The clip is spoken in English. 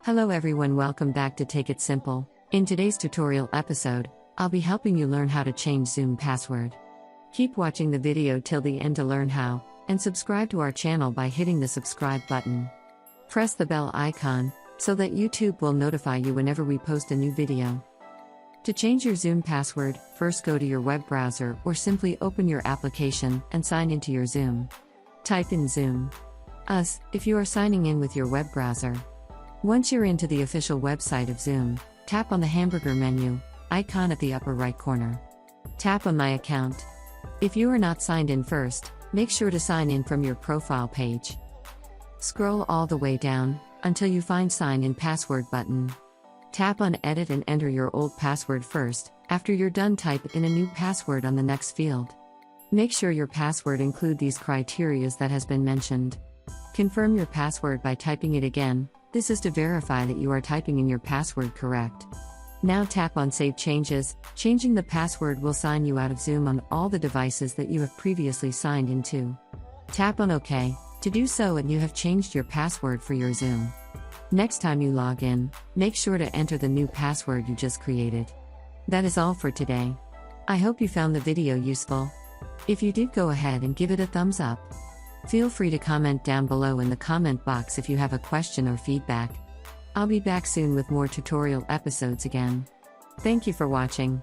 Hello everyone, welcome back to Take It Simple. In today's tutorial episode, I'll be helping you learn how to change Zoom password. Keep watching the video till the end to learn how, and subscribe to our channel by hitting the subscribe button. Press the bell icon, so that YouTube will notify you whenever we post a new video. To change your Zoom password, first go to your web browser or simply open your application and sign into your Zoom. Type in Zoom. If you are signing in with your web browser. Once you're into the official website of Zoom, tap on the hamburger menu icon at the upper right corner. Tap on My Account. If you are not signed in first, make sure to sign in from your profile page. Scroll all the way down until you find Sign In Password button. Tap on Edit and enter your old password first. After you're done, type in a new password on the next field. Make sure your password include these criteria that has been mentioned. Confirm your password by typing it again. This is to verify that you are typing in your password correct. Now tap on Save Changes. Changing the password will sign you out of Zoom on all the devices that you have previously signed into. Tap on OK to do so, and you have changed your password for your Zoom. Next time you log in, make sure to enter the new password you just created. That is all for today. I hope you found the video useful. If you did, go ahead and give it a thumbs up. Feel free to comment down below in the comment box if you have a question or feedback. I'll be back soon with more tutorial episodes again. Thank you for watching.